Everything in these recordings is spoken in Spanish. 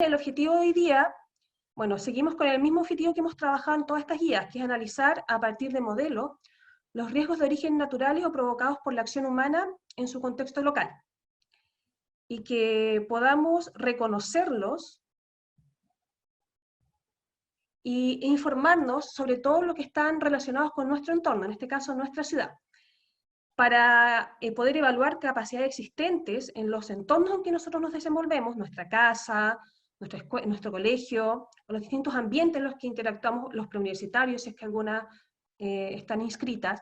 El objetivo de hoy día, bueno, seguimos con el mismo objetivo que hemos trabajado en todas estas guías, que es analizar a partir de modelos los riesgos de origen naturales o provocados por la acción humana en su contexto local. Y que podamos reconocerlos e informarnos sobre todo lo que están relacionados con nuestro entorno, en este caso nuestra ciudad, para poder evaluar capacidades existentes en los entornos en que nosotros nos desenvolvemos, nuestra casa, nuestro colegio, o los distintos ambientes en los que interactuamos los preuniversitarios, si es que algunas están inscritas,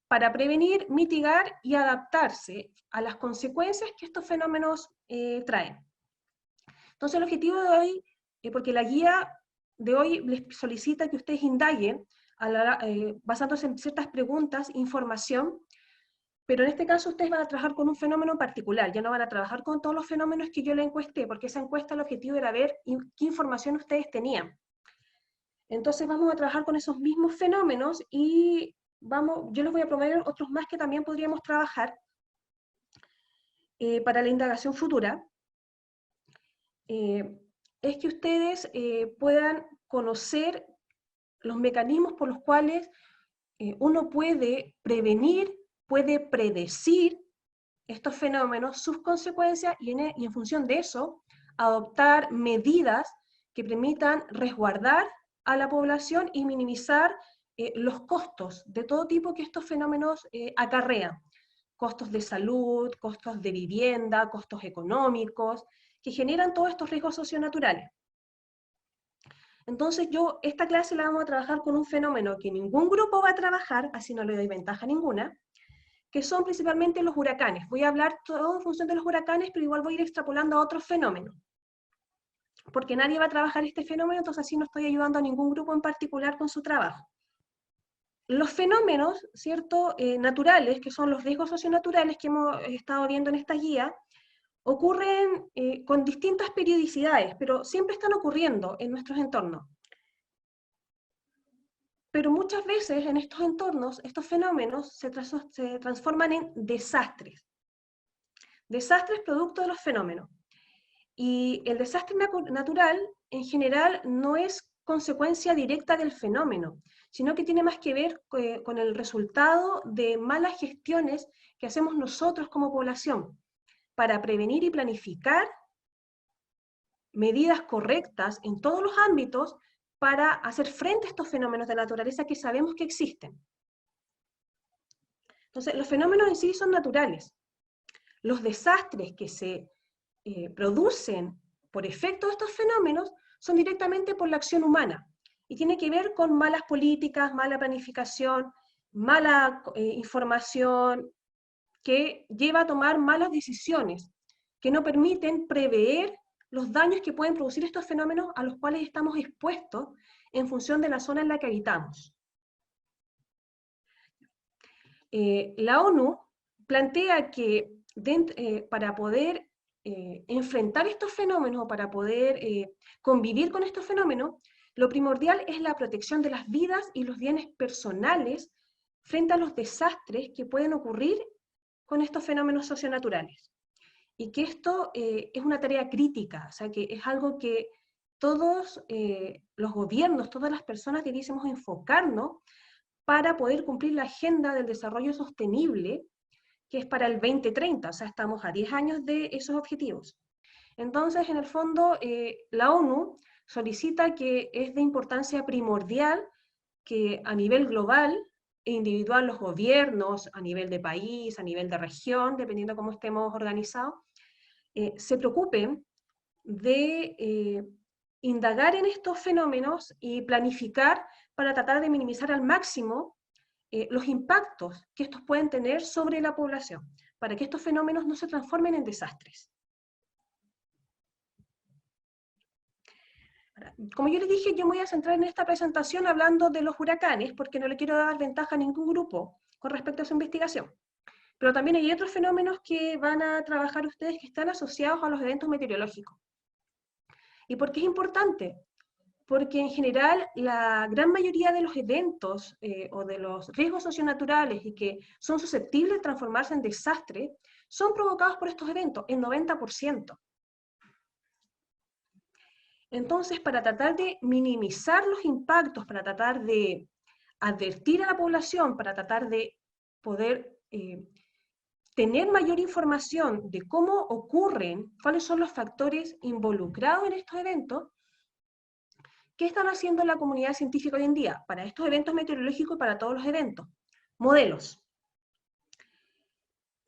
para prevenir, mitigar y adaptarse a las consecuencias que estos fenómenos traen. Entonces el objetivo de hoy, porque la guía de hoy les solicita que ustedes indaguen, basándose en ciertas preguntas, información, pero en este caso ustedes van a trabajar con un fenómeno en particular, ya no van a trabajar con todos los fenómenos que yo le encuesté, porque esa encuesta el objetivo era ver qué información ustedes tenían. Entonces vamos a trabajar con esos mismos fenómenos y yo les voy a proponer otros más que también podríamos trabajar para la indagación futura. Es que ustedes puedan conocer los mecanismos por los cuales uno puede prevenir, puede predecir estos fenómenos, sus consecuencias, y en función de eso, adoptar medidas que permitan resguardar a la población y minimizar los costos de todo tipo que estos fenómenos acarrean. Costos de salud, costos de vivienda, costos económicos, que generan todos estos riesgos socionaturales. Entonces esta clase la vamos a trabajar con un fenómeno que ningún grupo va a trabajar, así no le doy ventaja ninguna, que son principalmente los huracanes. Voy a hablar todo en función de los huracanes, pero igual voy a ir extrapolando a otros fenómenos. Porque nadie va a trabajar este fenómeno, entonces así no estoy ayudando a ningún grupo en particular con su trabajo. Los fenómenos, ¿cierto?, naturales, que son los riesgos socionaturales que hemos estado viendo en esta guía, ocurren con distintas periodicidades, pero siempre están ocurriendo en nuestros entornos. Pero muchas veces en estos entornos, estos fenómenos se transforman en desastres. Desastres producto de los fenómenos. Y el desastre natural, en general, no es consecuencia directa del fenómeno, sino que tiene más que ver con el resultado de malas gestiones que hacemos nosotros como población para prevenir y planificar medidas correctas en todos los ámbitos para hacer frente a estos fenómenos de naturaleza que sabemos que existen. Entonces, los fenómenos en sí son naturales. Los desastres que se producen por efecto de estos fenómenos son directamente por la acción humana, y tiene que ver con malas políticas, mala planificación, mala información, que lleva a tomar malas decisiones, que no permiten prever los daños que pueden producir estos fenómenos a los cuales estamos expuestos en función de la zona en la que habitamos. La ONU plantea que para poder enfrentar estos fenómenos, o para poder convivir con estos fenómenos, lo primordial es la protección de las vidas y los bienes personales frente a los desastres que pueden ocurrir con estos fenómenos socionaturales. Y que esto es una tarea crítica, o sea, que es algo que todos los gobiernos, todas las personas debiésemos enfocarnos para poder cumplir la agenda del desarrollo sostenible, que es para el 2030, o sea, estamos a 10 años de esos objetivos. Entonces, en el fondo, la ONU solicita que es de importancia primordial que a nivel global e individual, los gobiernos, a nivel de país, a nivel de región, dependiendo de cómo estemos organizados, se preocupen de indagar en estos fenómenos y planificar para tratar de minimizar al máximo los impactos que estos pueden tener sobre la población, para que estos fenómenos no se transformen en desastres. Como yo les dije, yo me voy a centrar en esta presentación hablando de los huracanes, porque no le quiero dar ventaja a ningún grupo con respecto a su investigación. Pero también hay otros fenómenos que van a trabajar ustedes que están asociados a los eventos meteorológicos. ¿Y por qué es importante? Porque en general la gran mayoría de los eventos o de los riesgos socionaturales y que son susceptibles de transformarse en desastre son provocados por estos eventos, el 90%. Entonces, para tratar de minimizar los impactos, para tratar de advertir a la población, para tratar de poder tener mayor información de cómo ocurren, cuáles son los factores involucrados en estos eventos, ¿qué están haciendo la comunidad científica hoy en día para estos eventos meteorológicos y para todos los eventos? Modelos.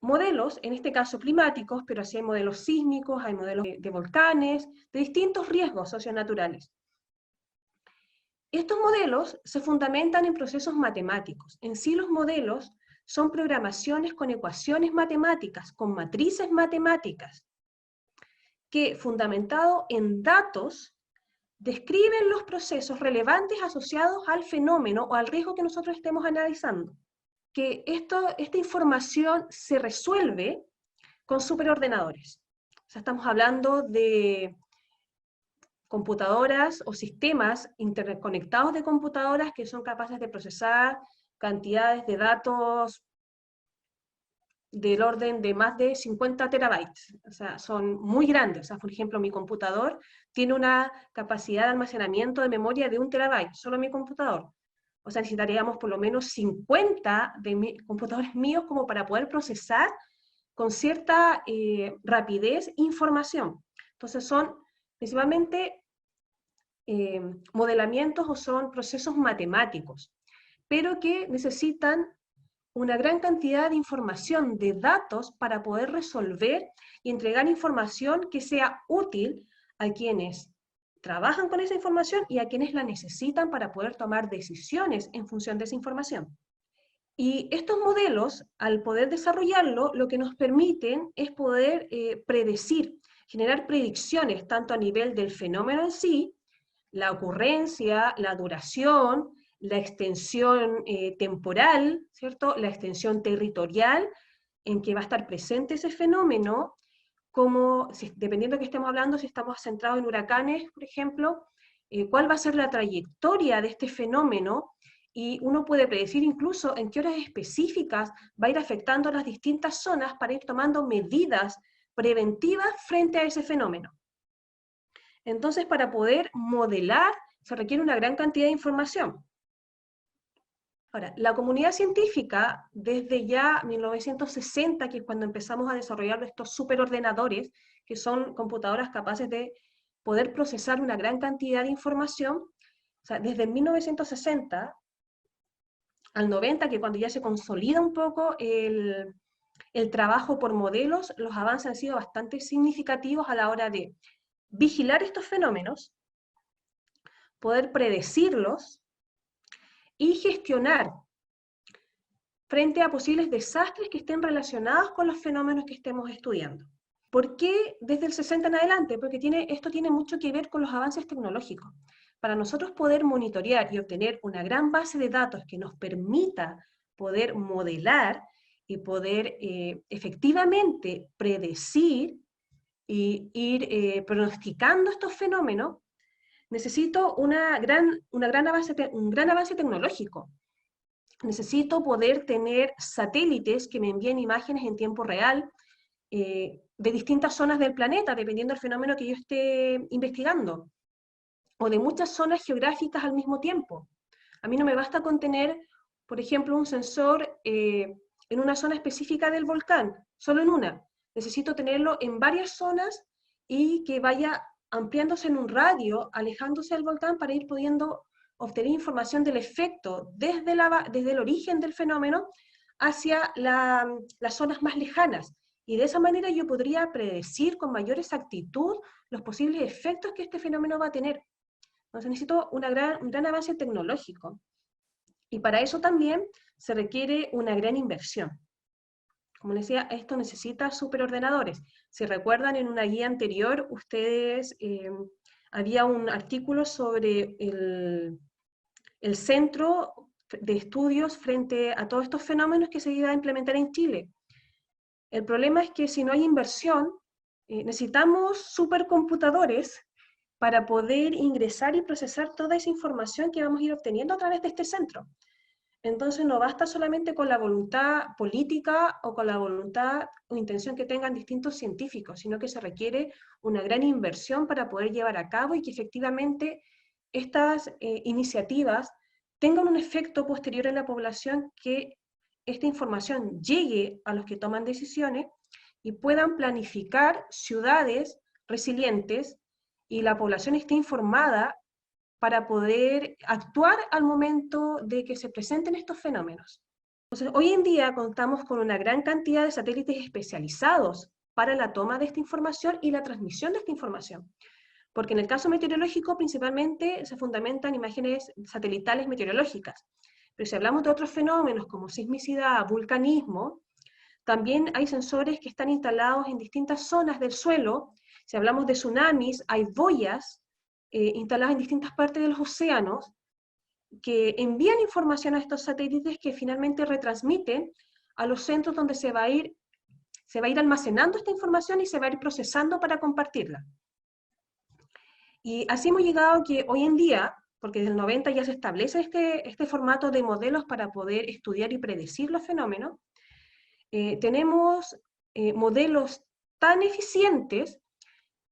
Modelos, en este caso climáticos, pero así hay modelos sísmicos, hay modelos de volcanes, de distintos riesgos socionaturales. Estos modelos se fundamentan en procesos matemáticos. En sí los modelos son programaciones con ecuaciones matemáticas, con matrices matemáticas, que fundamentado en datos, describen los procesos relevantes asociados al fenómeno o al riesgo que nosotros estemos analizando. Que esta información se resuelve con superordenadores. O sea, estamos hablando de computadoras o sistemas interconectados de computadoras que son capaces de procesar cantidades de datos del orden de más de 50 terabytes. O sea, son muy grandes. O sea, por ejemplo, mi computador tiene una capacidad de almacenamiento de memoria de 1 terabyte, solo mi computador. O sea, necesitaríamos por lo menos 50 computadores míos como para poder procesar con cierta rapidez información. Entonces son principalmente modelamientos o son procesos matemáticos, pero que necesitan una gran cantidad de información, de datos, para poder resolver y entregar información que sea útil a quienes trabajan con esa información y a quienes la necesitan para poder tomar decisiones en función de esa información. Y estos modelos, al poder desarrollarlo, lo que nos permiten es poder predecir, generar predicciones, tanto a nivel del fenómeno en sí, la ocurrencia, la duración, la extensión temporal, ¿cierto? La extensión territorial en que va a estar presente ese fenómeno, como, dependiendo de qué estemos hablando, si estamos centrados en huracanes, por ejemplo, cuál va a ser la trayectoria de este fenómeno, y uno puede predecir incluso en qué horas específicas va a ir afectando a las distintas zonas para ir tomando medidas preventivas frente a ese fenómeno. Entonces, para poder modelar, se requiere una gran cantidad de información. Ahora, la comunidad científica, desde ya 1960, que es cuando empezamos a desarrollar estos superordenadores, que son computadoras capaces de poder procesar una gran cantidad de información, o sea, desde 1960 al 90, que cuando ya se consolida un poco el trabajo por modelos, los avances han sido bastante significativos a la hora de vigilar estos fenómenos, poder predecirlos y gestionar frente a posibles desastres que estén relacionados con los fenómenos que estemos estudiando. ¿Por qué desde el 60 en adelante? Porque esto tiene mucho que ver con los avances tecnológicos. Para nosotros poder monitorear y obtener una gran base de datos que nos permita poder modelar y poder efectivamente predecir e ir pronosticando estos fenómenos, necesito un gran avance tecnológico. Necesito poder tener satélites que me envíen imágenes en tiempo real de distintas zonas del planeta, dependiendo del fenómeno que yo esté investigando, o de muchas zonas geográficas al mismo tiempo. A mí no me basta con tener, por ejemplo, un sensor en una zona específica del volcán, solo en una. Necesito tenerlo en varias zonas y que vaya ampliándose en un radio, alejándose del volcán para ir pudiendo obtener información del efecto desde el origen del fenómeno hacia las zonas más lejanas. Y de esa manera yo podría predecir con mayor exactitud los posibles efectos que este fenómeno va a tener. Entonces necesito un gran avance tecnológico. Y para eso también se requiere una gran inversión. Como les decía, esto necesita superordenadores. Si recuerdan, en una guía anterior, ustedes, había un artículo sobre el centro de estudios frente a todos estos fenómenos que se iba a implementar en Chile. El problema es que si no hay inversión, necesitamos supercomputadores para poder ingresar y procesar toda esa información que vamos a ir obteniendo a través de este centro. Entonces no basta solamente con la voluntad política o con la voluntad o intención que tengan distintos científicos, sino que se requiere una gran inversión para poder llevar a cabo y que efectivamente estas iniciativas tengan un efecto posterior en la población, que esta información llegue a los que toman decisiones y puedan planificar ciudades resilientes y la población esté informada para poder actuar al momento de que se presenten estos fenómenos. Entonces, hoy en día contamos con una gran cantidad de satélites especializados para la toma de esta información y la transmisión de esta información. Porque en el caso meteorológico principalmente se fundamentan imágenes satelitales meteorológicas. Pero si hablamos de otros fenómenos como sismicidad, vulcanismo, también hay sensores que están instalados en distintas zonas del suelo. Si hablamos de tsunamis, hay boyas instaladas en distintas partes de los océanos que envían información a estos satélites que finalmente retransmiten a los centros donde se va a ir almacenando esta información y se va a ir procesando para compartirla. Y así hemos llegado que hoy en día, porque desde el 90 ya se establece este formato de modelos para poder estudiar y predecir los fenómenos, tenemos modelos tan eficientes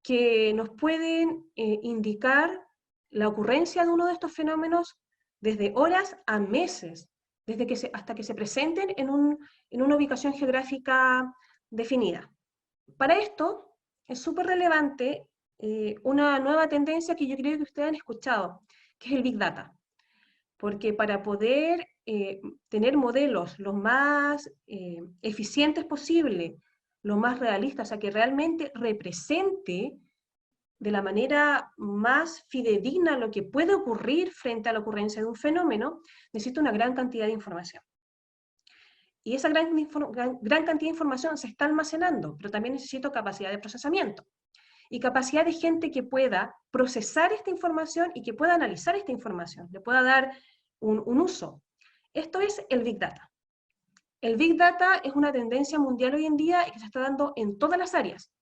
que nos pueden indicar la ocurrencia de uno de estos fenómenos desde horas a meses, hasta que se presenten en una ubicación geográfica definida. Para esto es súper relevante una nueva tendencia que yo creo que ustedes han escuchado, que es el Big Data. Porque para poder tener modelos lo más eficientes posible, lo más realistas, o sea, que realmente represente de la manera más fidedigna lo que puede ocurrir frente a la ocurrencia de un fenómeno, necesita una gran cantidad de información. Y esa gran cantidad de información se está almacenando, pero también necesito capacidad de procesamiento y capacidad de gente que pueda procesar esta información y que pueda analizar esta información, le pueda dar un uso. Esto es el Big Data. El Big Data es una tendencia mundial hoy en día y que se está dando en todas las áreas,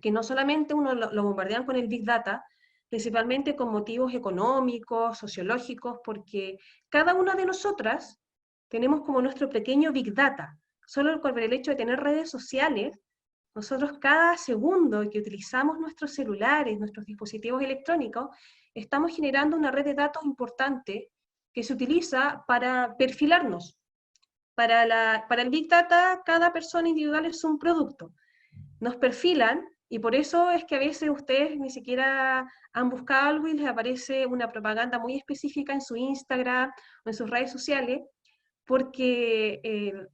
que no solamente uno lo bombardean con el Big Data, principalmente con motivos económicos, sociológicos, porque cada una de nosotras tenemos como nuestro pequeño Big Data. Solo por el hecho de tener redes sociales, nosotros cada segundo que utilizamos nuestros celulares, nuestros dispositivos electrónicos, estamos generando una red de datos importante que se utiliza para perfilarnos. Para el Big Data, cada persona individual es un producto. Nos perfilan y por eso es que a veces ustedes ni siquiera han buscado algo y les aparece una propaganda muy específica en su Instagram o en sus redes sociales, porque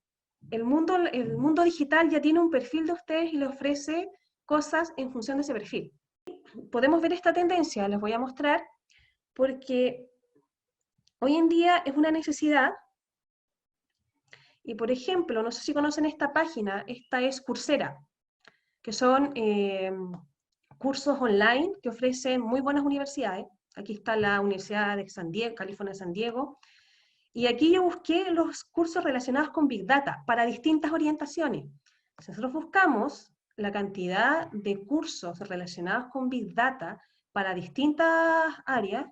el mundo digital ya tiene un perfil de ustedes y les ofrece cosas en función de ese perfil. Podemos ver esta tendencia, les voy a mostrar, porque hoy en día es una necesidad. Y por ejemplo, no sé si conocen esta página, esta es Coursera, que son cursos online que ofrecen muy buenas universidades. Aquí está la Universidad de San Diego, California, San Diego. Y aquí yo busqué los cursos relacionados con Big Data para distintas orientaciones. Si nosotros buscamos la cantidad de cursos relacionados con Big Data para distintas áreas,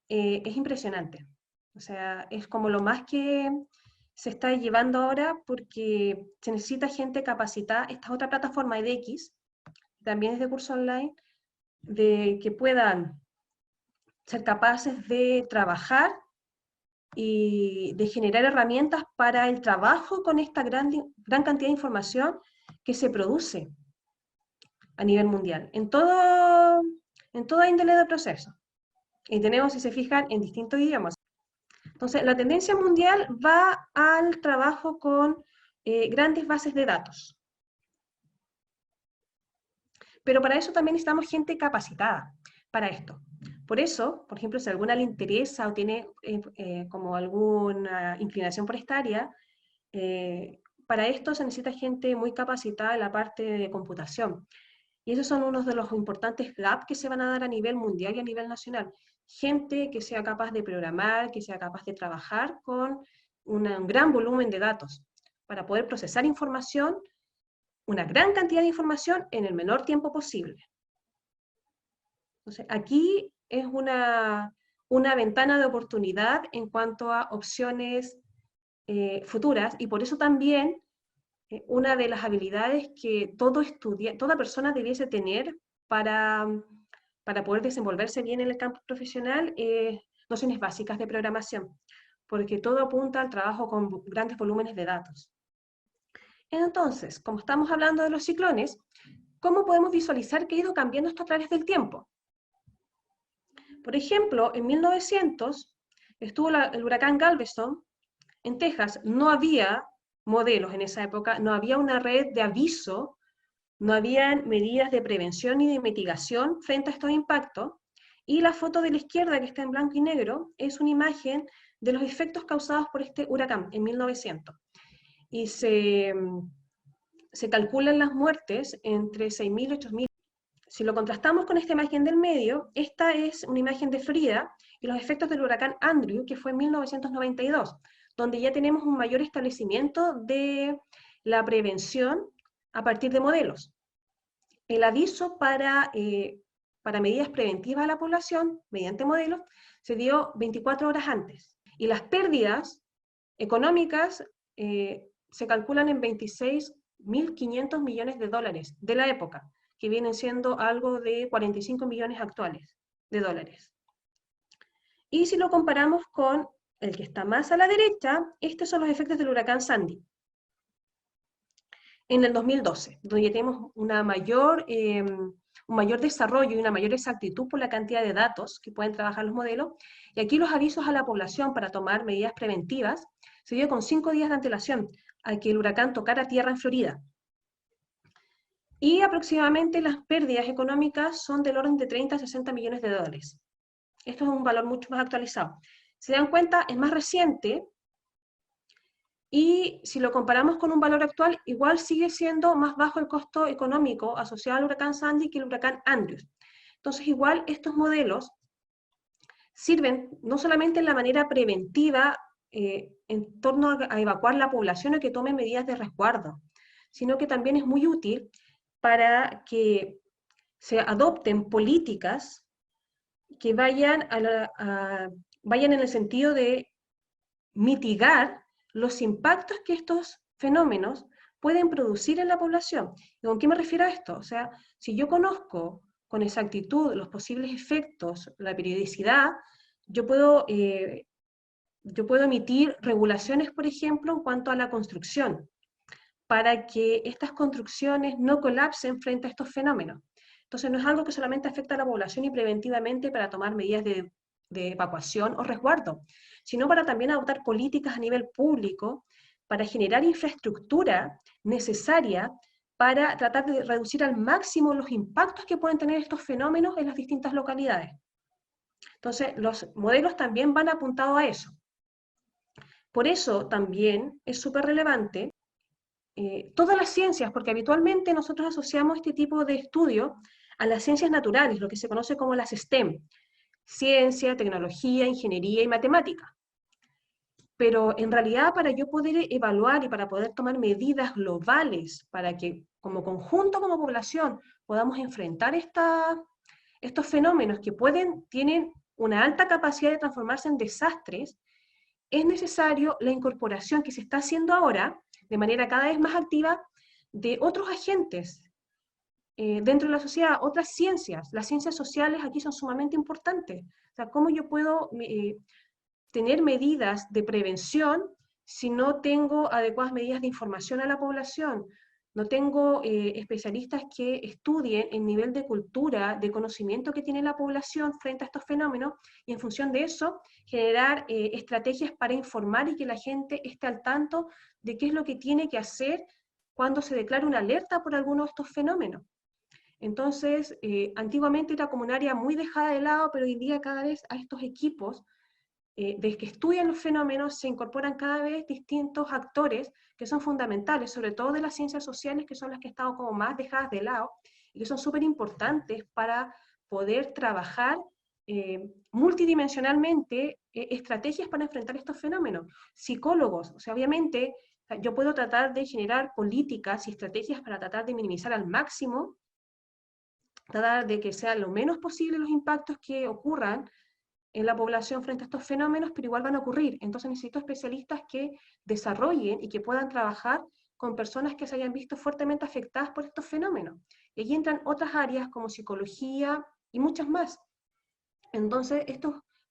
es impresionante. O sea, es como lo más que se está llevando ahora porque se necesita gente capacitada. Esta es otra plataforma edX, también es de curso online, de que puedan ser capaces de trabajar y de generar herramientas para el trabajo con esta gran cantidad de información que se produce a nivel mundial, en toda índole de proceso. Y tenemos, si se fijan, en distintos idiomas. Entonces, la tendencia mundial va al trabajo con grandes bases de datos. Pero para eso también necesitamos gente capacitada para esto. Por eso, por ejemplo, si a alguna le interesa o tiene como alguna inclinación por esta área, para esto se necesita gente muy capacitada en la parte de computación. Y esos son unos de los importantes gaps que se van a dar a nivel mundial y a nivel nacional. Gente que sea capaz de programar, que sea capaz de trabajar con un gran volumen de datos para poder procesar información, una gran cantidad de información en el menor tiempo posible. Entonces, aquí es una una ventana de oportunidad en cuanto a opciones futuras, y por eso también una de las habilidades que toda persona debiese tener para, para poder desenvolverse bien en el campo profesional, nociones básicas de programación, porque todo apunta al trabajo con grandes volúmenes de datos. Entonces, como estamos hablando de los ciclones, ¿cómo podemos visualizar que ha ido cambiando esto a través del tiempo? Por ejemplo, en 1900 estuvo el huracán Galveston en Texas. No había modelos en esa época, no había una red de aviso, no habían medidas de prevención y de mitigación frente a estos impactos. Y la foto de la izquierda, que está en blanco y negro, es una imagen de los efectos causados por este huracán en 1900. Y se calculan las muertes entre 6.000 y 8.000. Si lo contrastamos con esta imagen del medio, esta es una imagen de Florida y los efectos del huracán Andrew, que fue en 1992, donde ya tenemos un mayor establecimiento de la prevención a partir de modelos. El aviso para medidas preventivas a la población, mediante modelos, se dio 24 horas antes. Y las pérdidas económicas se calculan en 26.500 millones de dólares de la época, que vienen siendo algo de 45 millones actuales de dólares. Y si lo comparamos con el que está más a la derecha, estos son los efectos del huracán Sandy. En el 2012, donde tenemos un mayor desarrollo y una mayor exactitud por la cantidad de datos que pueden trabajar los modelos, y aquí los avisos a la población para tomar medidas preventivas se dio con 5 días de antelación a que el huracán tocara tierra en Florida. Y aproximadamente las pérdidas económicas son del orden de 30 a 60 millones de dólares. Esto es un valor mucho más actualizado. Se dan cuenta, es más reciente, y si lo comparamos con un valor actual, igual sigue siendo más bajo el costo económico asociado al huracán Sandy que el huracán Andrew. Entonces, igual estos modelos sirven no solamente en la manera preventiva en torno a evacuar la población o que tomen medidas de resguardo, sino que también es muy útil para que se adopten políticas que vayan en el sentido de mitigar los impactos que estos fenómenos pueden producir en la población. ¿Y con qué me refiero a esto? O sea, si yo conozco con exactitud los posibles efectos, la periodicidad, yo puedo emitir regulaciones, por ejemplo, en cuanto a la construcción, para que estas construcciones no colapsen frente a estos fenómenos. Entonces no es algo que solamente afecta a la población y preventivamente para tomar medidas de evacuación o resguardo, sino para también adoptar políticas a nivel público, para generar infraestructura necesaria para tratar de reducir al máximo los impactos que pueden tener estos fenómenos en las distintas localidades. Entonces, los modelos también van apuntados a eso. Por eso también es súper relevante todas las ciencias, porque habitualmente nosotros asociamos este tipo de estudio a las ciencias naturales, lo que se conoce como las STEM, ciencia, tecnología, ingeniería y matemática. Pero en realidad para yo poder evaluar y para poder tomar medidas globales para que como conjunto, como población, podamos enfrentar estos fenómenos que tienen una alta capacidad de transformarse en desastres, es necesario la incorporación que se está haciendo ahora de manera cada vez más activa de otros agentes dentro de la sociedad, otras ciencias. Las ciencias sociales aquí son sumamente importantes. O sea, cómo yo puedo tener medidas de prevención si no tengo adecuadas medidas de información a la población, no tengo especialistas que estudien el nivel de cultura, de conocimiento que tiene la población frente a estos fenómenos, y en función de eso generar estrategias para informar y que la gente esté al tanto de qué es lo que tiene que hacer cuando se declara una alerta por alguno de estos fenómenos. Entonces, antiguamente era como un área muy dejada de lado, pero hoy día cada vez a estos equipos de que estudian los fenómenos se incorporan cada vez distintos actores que son fundamentales, sobre todo de las ciencias sociales, que son las que han estado como más dejadas de lado, y que son súper importantes para poder trabajar multidimensionalmente estrategias para enfrentar estos fenómenos. Psicólogos, o sea, obviamente yo puedo tratar de generar políticas y estrategias para tratar de minimizar al máximo, tratar de que sean lo menos posible los impactos que ocurran en la población frente a estos fenómenos, pero igual van a ocurrir. Entonces necesito especialistas que desarrollen y que puedan trabajar con personas que se hayan visto fuertemente afectadas por estos fenómenos. Y allí entran otras áreas como psicología y muchas más. Entonces,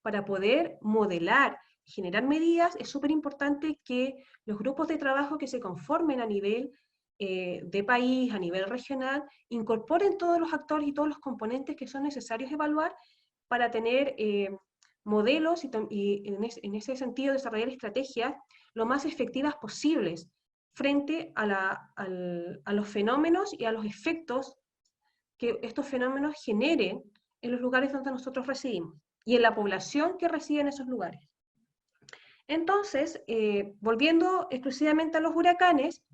para poder modelar, generar medidas, es súper importante que los grupos de trabajo que se conformen a nivel de país, a nivel regional, incorporen todos los actores y todos los componentes que son necesarios evaluar para tener modelos y en ese sentido desarrollar estrategias lo más efectivas posibles frente a los fenómenos y a los efectos que estos fenómenos generen en los lugares donde nosotros residimos y en la población que reside en esos lugares. Entonces, volviendo exclusivamente a los huracanes,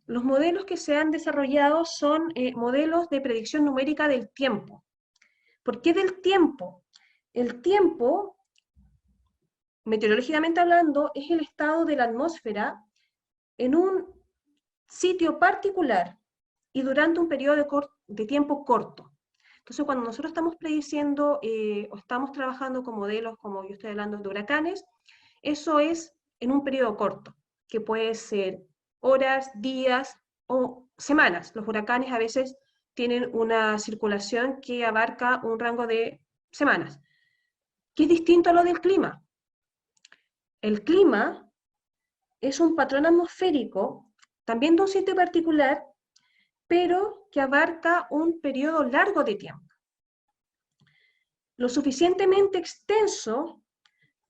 los modelos que se han desarrollado son modelos de predicción numérica del tiempo. ¿Por qué del tiempo? El tiempo, meteorológicamente hablando, es el estado de la atmósfera en un sitio particular y durante un periodo de tiempo corto. Entonces, cuando nosotros estamos prediciendo o estamos trabajando con modelos, como yo estoy hablando de huracanes, eso es en un periodo corto, que puede ser horas, días o semanas. Los huracanes a veces tienen una circulación que abarca un rango de semanas, que es distinto a lo del clima. El clima es un patrón atmosférico, también de un sitio particular, pero que abarca un periodo largo de tiempo, lo suficientemente extenso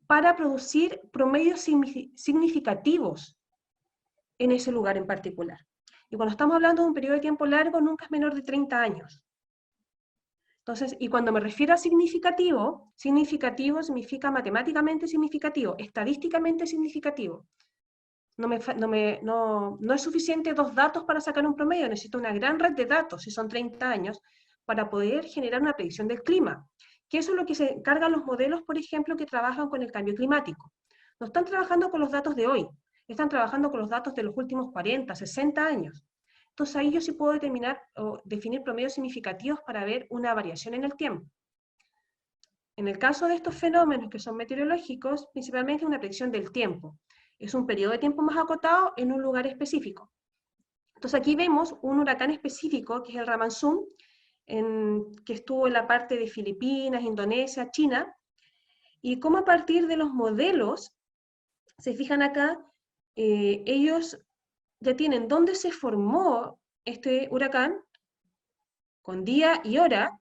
para producir promedios significativos en ese lugar en particular. Y cuando estamos hablando de un periodo de tiempo largo, nunca es menor de 30 años. Entonces, y cuando me refiero a significativo, significativo significa matemáticamente significativo, estadísticamente significativo. No es suficiente 2 datos para sacar un promedio, necesito una gran red de datos, si son 30 años, para poder generar una predicción del clima. Que eso es lo que se encargan los modelos, por ejemplo, que trabajan con el cambio climático. No están trabajando con los datos de hoy, están trabajando con los datos de los últimos 40, 60 años. Entonces ahí yo sí puedo determinar o definir promedios significativos para ver una variación en el tiempo. En el caso de estos fenómenos que son meteorológicos, principalmente una predicción del tiempo. Es un periodo de tiempo más acotado en un lugar específico. Entonces aquí vemos un huracán específico, que es el Ramansum, que estuvo en la parte de Filipinas, Indonesia, China, y cómo a partir de los modelos, se fijan acá, ellos ya tienen dónde se formó este huracán, con día y hora,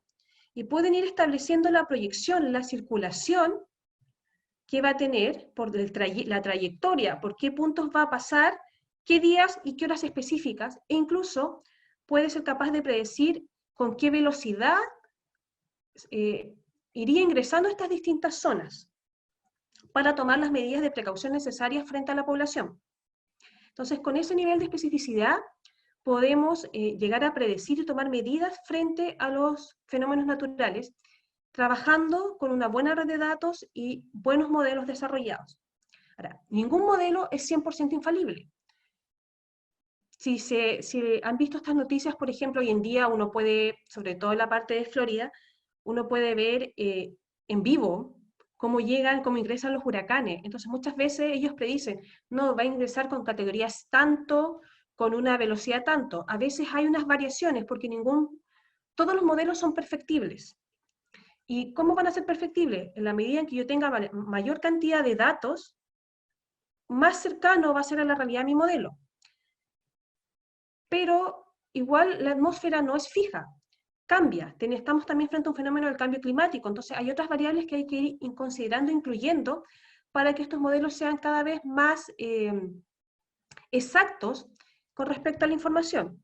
y pueden ir estableciendo la proyección, la circulación que va a tener por la trayectoria, por qué puntos va a pasar, qué días y qué horas específicas, e incluso puede ser capaz de predecir con qué velocidad iría ingresando a estas distintas zonas para tomar las medidas de precaución necesarias frente a la población. Entonces, con ese nivel de especificidad, podemos llegar a predecir y tomar medidas frente a los fenómenos naturales, trabajando con una buena red de datos y buenos modelos desarrollados. Ahora, ningún modelo es 100% infalible. Si han visto estas noticias, por ejemplo, hoy en día uno puede, sobre todo en la parte de Florida, uno puede ver en vivo cómo llegan, cómo ingresan los huracanes. Entonces muchas veces ellos predicen, no, va a ingresar con categorías tanto, con una velocidad tanto. A veces hay unas variaciones porque todos los modelos son perfectibles. ¿Y cómo van a ser perfectibles? En la medida en que yo tenga mayor cantidad de datos, más cercano va a ser a la realidad mi modelo. Pero igual la atmósfera no es fija, cambia. Estamos también frente a un fenómeno del cambio climático, entonces hay otras variables que hay que ir considerando, incluyendo, para que estos modelos sean cada vez más exactos con respecto a la información.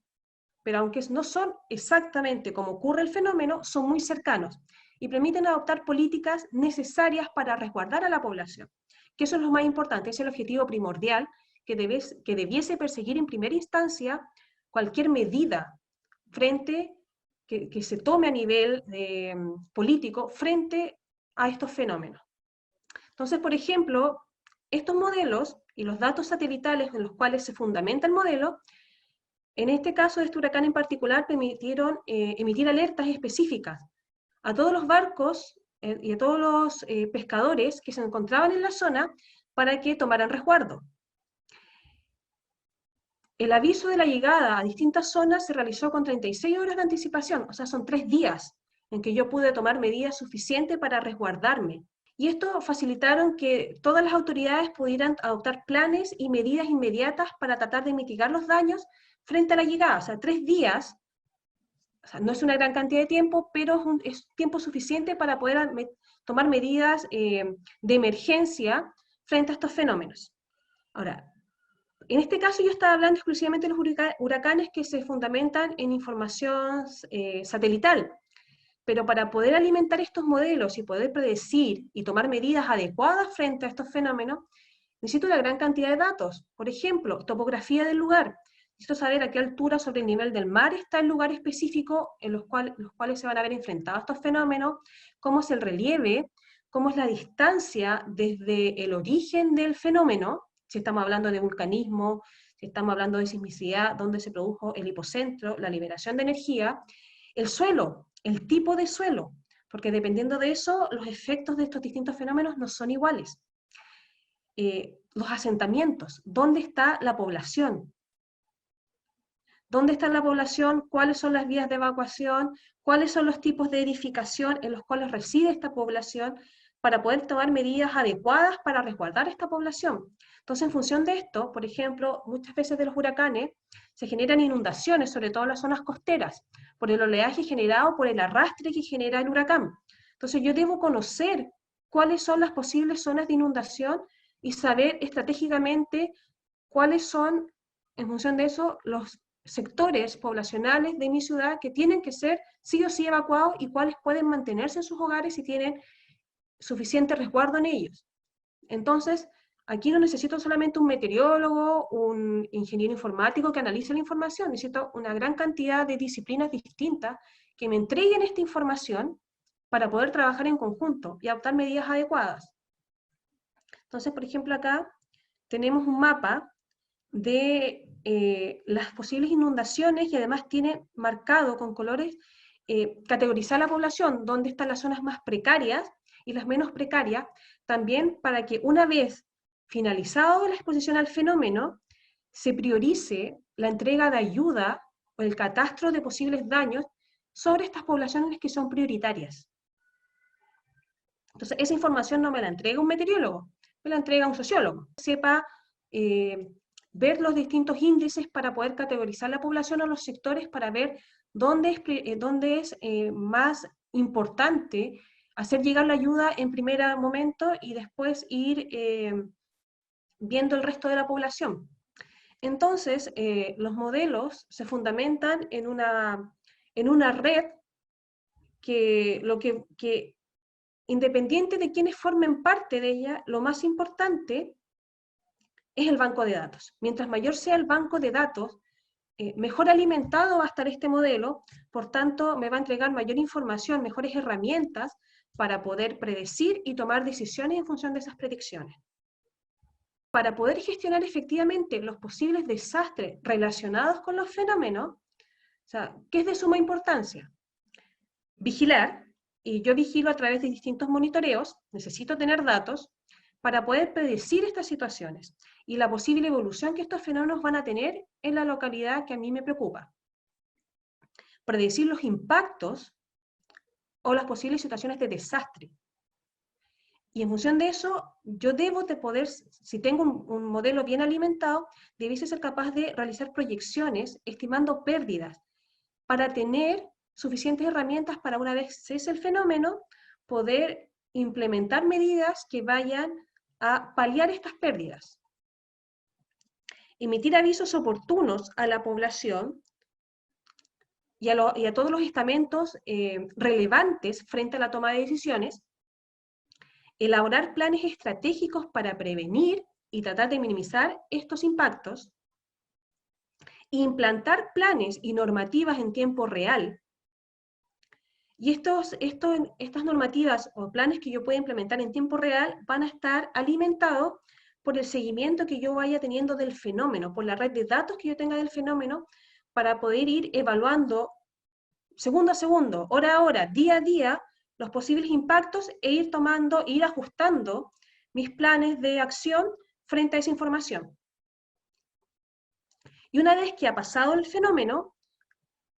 Pero aunque no son exactamente como ocurre el fenómeno, son muy cercanos y permiten adoptar políticas necesarias para resguardar a la población. Que eso es lo más importante, es el objetivo primordial que debiese perseguir en primera instancia cualquier medida que se tome a nivel político frente a estos fenómenos. Entonces, por ejemplo, estos modelos y los datos satelitales en los cuales se fundamenta el modelo, en este caso de este huracán en particular, permitieron emitir alertas específicas a todos los barcos y a todos los pescadores que se encontraban en la zona para que tomaran resguardo. El aviso de la llegada a distintas zonas se realizó con 36 horas de anticipación, o sea, son 3 días en que yo pude tomar medidas suficientes para resguardarme. Y esto facilitaron que todas las autoridades pudieran adoptar planes y medidas inmediatas para tratar de mitigar los daños frente a la llegada. O sea, 3 días, o sea, no es una gran cantidad de tiempo, pero es tiempo suficiente para poder tomar medidas de emergencia frente a estos fenómenos. Ahora, en este caso yo estaba hablando exclusivamente de los huracanes que se fundamentan en información satelital, pero para poder alimentar estos modelos y poder predecir y tomar medidas adecuadas frente a estos fenómenos, necesito una gran cantidad de datos. Por ejemplo, topografía del lugar. Necesito saber a qué altura sobre el nivel del mar está el lugar específico en los cuales se van a ver enfrentados estos fenómenos, cómo es el relieve, cómo es la distancia desde el origen del fenómeno, si estamos hablando de vulcanismo, si estamos hablando de sismicidad, dónde se produjo el hipocentro, la liberación de energía, el suelo, el tipo de suelo, porque dependiendo de eso, los efectos de estos distintos fenómenos no son iguales. Los asentamientos, ¿dónde está la población? ¿Dónde está la población? ¿Cuáles son las vías de evacuación? ¿Cuáles son los tipos de edificación en los cuales reside esta población? Para poder tomar medidas adecuadas para resguardar esta población. Entonces, en función de esto, por ejemplo, muchas veces de los huracanes se generan inundaciones, sobre todo en las zonas costeras, por el oleaje generado por el arrastre que genera el huracán. Entonces, yo debo conocer cuáles son las posibles zonas de inundación y saber estratégicamente cuáles son, en función de eso, los sectores poblacionales de mi ciudad que tienen que ser sí o sí evacuados y cuáles pueden mantenerse en sus hogares si tienen suficiente resguardo en ellos. Entonces, aquí no necesito solamente un meteorólogo, un ingeniero informático que analice la información, necesito una gran cantidad de disciplinas distintas que me entreguen esta información para poder trabajar en conjunto y adoptar medidas adecuadas. Entonces, por ejemplo, acá tenemos un mapa de las posibles inundaciones y además tiene marcado con colores, categorizar la población, dónde están las zonas más precarias y las menos precarias, también para que una vez finalizado la exposición al fenómeno, se priorice la entrega de ayuda o el catastro de posibles daños sobre estas poblaciones que son prioritarias. Entonces, esa información no me la entrega un meteorólogo, me la entrega un sociólogo. Sepa ver los distintos índices para poder categorizar la población o los sectores para ver dónde es más importante hacer llegar la ayuda en primer momento y después ir viendo el resto de la población. Entonces, los modelos se fundamentan en una red que independiente de quienes formen parte de ella, lo más importante es el banco de datos. Mientras mayor sea el banco de datos, mejor alimentado va a estar este modelo, por tanto me va a entregar mayor información, mejores herramientas para poder predecir y tomar decisiones en función de esas predicciones. Para poder gestionar efectivamente los posibles desastres relacionados con los fenómenos, o sea, ¿qué es de suma importancia? Vigilar, y yo vigilo a través de distintos monitoreos, necesito tener datos para poder predecir estas situaciones y la posible evolución que estos fenómenos van a tener en la localidad que a mí me preocupa. Predecir los impactos o las posibles situaciones de desastre. Y en función de eso, yo debo de poder, si tengo un modelo bien alimentado, debiese ser capaz de realizar proyecciones estimando pérdidas para tener suficientes herramientas para una vez cese el fenómeno, poder implementar medidas que vayan a paliar estas pérdidas. Emitir avisos oportunos a la población y a todos los estamentos relevantes frente a la toma de decisiones, elaborar planes estratégicos para prevenir y tratar de minimizar estos impactos, implantar planes y normativas en tiempo real. Y estas normativas o planes que yo pueda implementar en tiempo real van a estar alimentados por el seguimiento que yo vaya teniendo del fenómeno, por la red de datos que yo tenga del fenómeno, para poder ir evaluando segundo a segundo, hora a hora, día a día, los posibles impactos e ir ajustando mis planes de acción frente a esa información. Y una vez que ha pasado el fenómeno,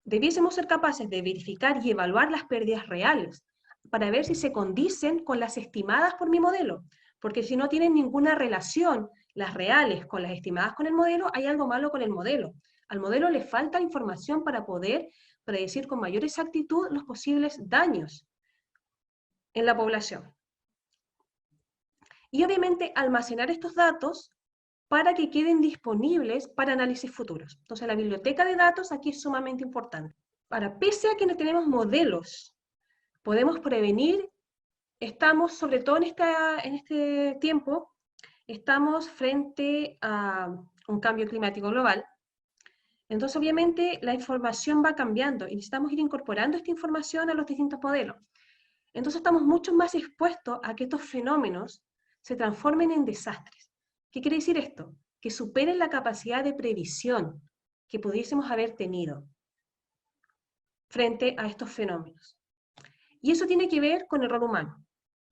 debiésemos ser capaces de verificar y evaluar las pérdidas reales para ver si se condicen con las estimadas por mi modelo, porque si no tienen ninguna relación las reales con las estimadas con el modelo, hay algo malo con el modelo. Al modelo le falta información para poder predecir con mayor exactitud los posibles daños en la población. Y obviamente almacenar estos datos para que queden disponibles para análisis futuros. Entonces la biblioteca de datos aquí es sumamente importante. Ahora, pese a que no tenemos modelos, podemos prevenir, estamos sobre todo en este tiempo, estamos frente a un cambio climático global. Entonces obviamente la información va cambiando y necesitamos ir incorporando esta información a los distintos modelos. Entonces estamos mucho más expuestos a que estos fenómenos se transformen en desastres. ¿Qué quiere decir esto? Que superen la capacidad de previsión que pudiésemos haber tenido frente a estos fenómenos. Y eso tiene que ver con el error humano,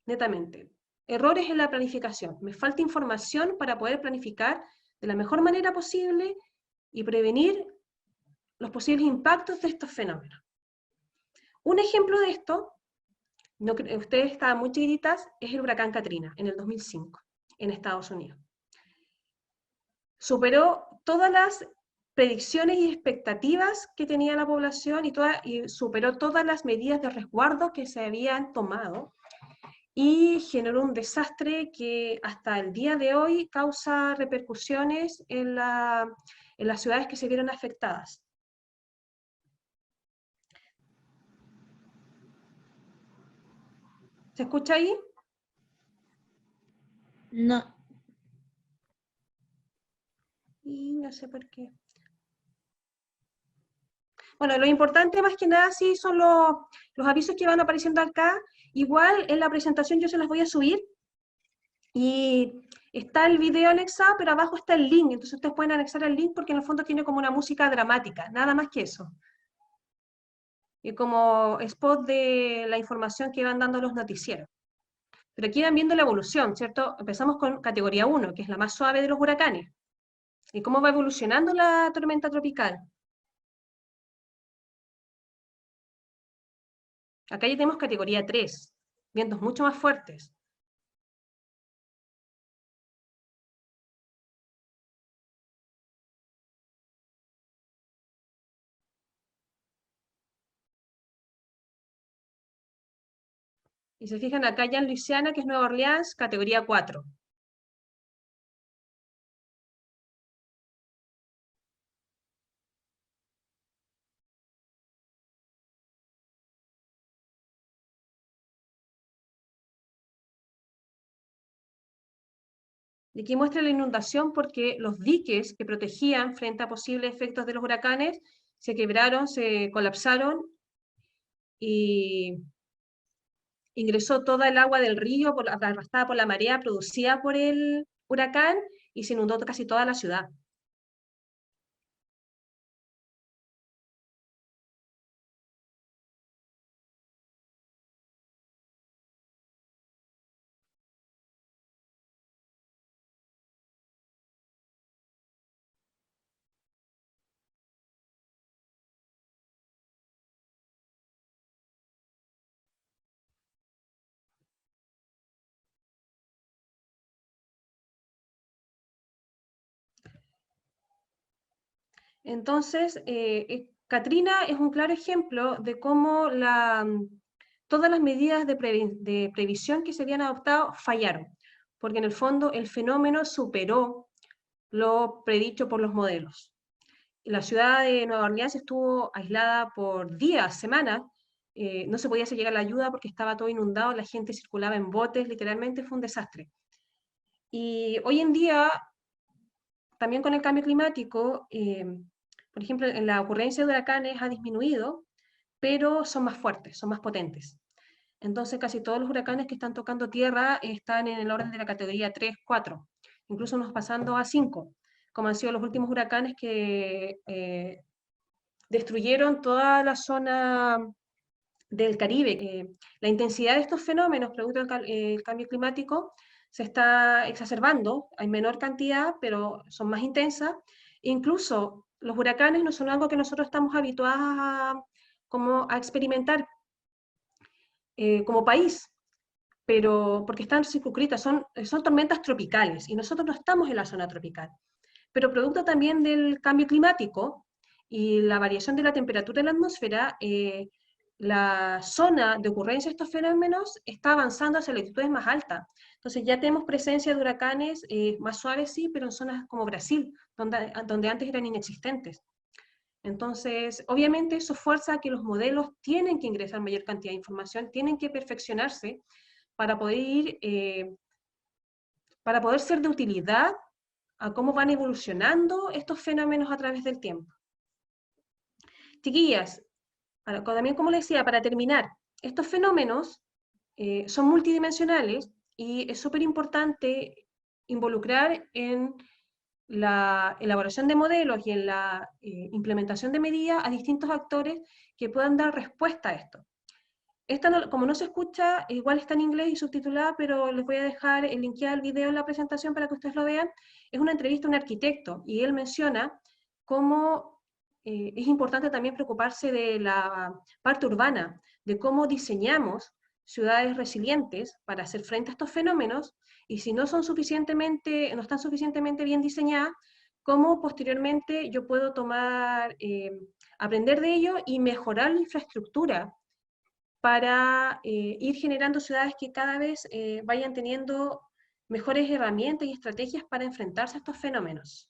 netamente. Errores en la planificación. Me falta información para poder planificar de la mejor manera posible y prevenir los posibles impactos de estos fenómenos. Un ejemplo de esto, ustedes estaban muy chiquititas, es el huracán Katrina, en el 2005, en Estados Unidos. Superó todas las predicciones y expectativas que tenía la población y superó todas las medidas de resguardo que se habían tomado y generó un desastre que hasta el día de hoy causa repercusiones en las ciudades que se vieron afectadas. ¿Se escucha ahí? No. Y no sé por qué. Bueno, lo importante más que nada sí son los avisos que van apareciendo acá. Igual en la presentación yo se las voy a subir. Y está el video anexado, pero abajo está el link. Entonces ustedes pueden anexar el link porque en el fondo tiene como una música dramática. Nada más que eso. Y como spot de la información que van dando los noticieros. Pero aquí van viendo la evolución, ¿cierto? Empezamos con categoría 1, que es la más suave de los huracanes. Y cómo va evolucionando la tormenta tropical. Acá ya tenemos categoría 3, vientos mucho más fuertes. Y se fijan acá ya en Luisiana, que es Nueva Orleans, categoría 4. Y aquí muestra la inundación porque los diques que protegían frente a posibles efectos de los huracanes se quebraron, se colapsaron y ingresó toda el agua del río arrastrada por la marea producida por el huracán y se inundó casi toda la ciudad. Entonces, Katrina es un claro ejemplo de cómo todas las medidas de previsión que se habían adoptado fallaron, porque en el fondo el fenómeno superó lo predicho por los modelos. La ciudad de Nueva Orleans estuvo aislada por días, semanas, no se podía hacer llegar la ayuda porque estaba todo inundado, la gente circulaba en botes, literalmente fue un desastre. Y hoy en día, también con el cambio climático, por ejemplo, en la ocurrencia de huracanes ha disminuido, pero son más fuertes, son más potentes. Entonces, casi todos los huracanes que están tocando tierra están en el orden de la categoría 3, 4, incluso unos pasando a 5, como han sido los últimos huracanes que destruyeron toda la zona del Caribe. La intensidad de estos fenómenos, producto del cambio climático, se está exacerbando, hay menor cantidad, pero son más intensas. Incluso los huracanes no son algo que nosotros estamos habituados como a experimentar como país, pero porque están circunscritas, son tormentas tropicales y nosotros no estamos en la zona tropical. Pero producto también del cambio climático y la variación de la temperatura en la atmósfera, la zona de ocurrencia de estos fenómenos está avanzando hacia latitudes más altas. Entonces ya tenemos presencia de huracanes más suaves, sí, pero en zonas como Brasil, donde antes eran inexistentes. Entonces, obviamente eso fuerza a que los modelos tienen que ingresar mayor cantidad de información, tienen que perfeccionarse para poder para poder ser de utilidad a cómo van evolucionando estos fenómenos a través del tiempo. Chiquillas, también como les decía, para terminar, estos fenómenos son multidimensionales y es súper importante involucrar en la elaboración de modelos y en la implementación de medidas a distintos actores que puedan dar respuesta a esto. Esta no, como no se escucha, igual está en inglés y subtitulada, pero les voy a dejar el link al video en la presentación para que ustedes lo vean. Es una entrevista a un arquitecto y él menciona cómo es importante también preocuparse de la parte urbana, de cómo diseñamos ciudades resilientes para hacer frente a estos fenómenos, y si no son no están suficientemente bien diseñadas, cómo posteriormente yo puedo aprender de ello y mejorar la infraestructura para ir generando ciudades que cada vez vayan teniendo mejores herramientas y estrategias para enfrentarse a estos fenómenos.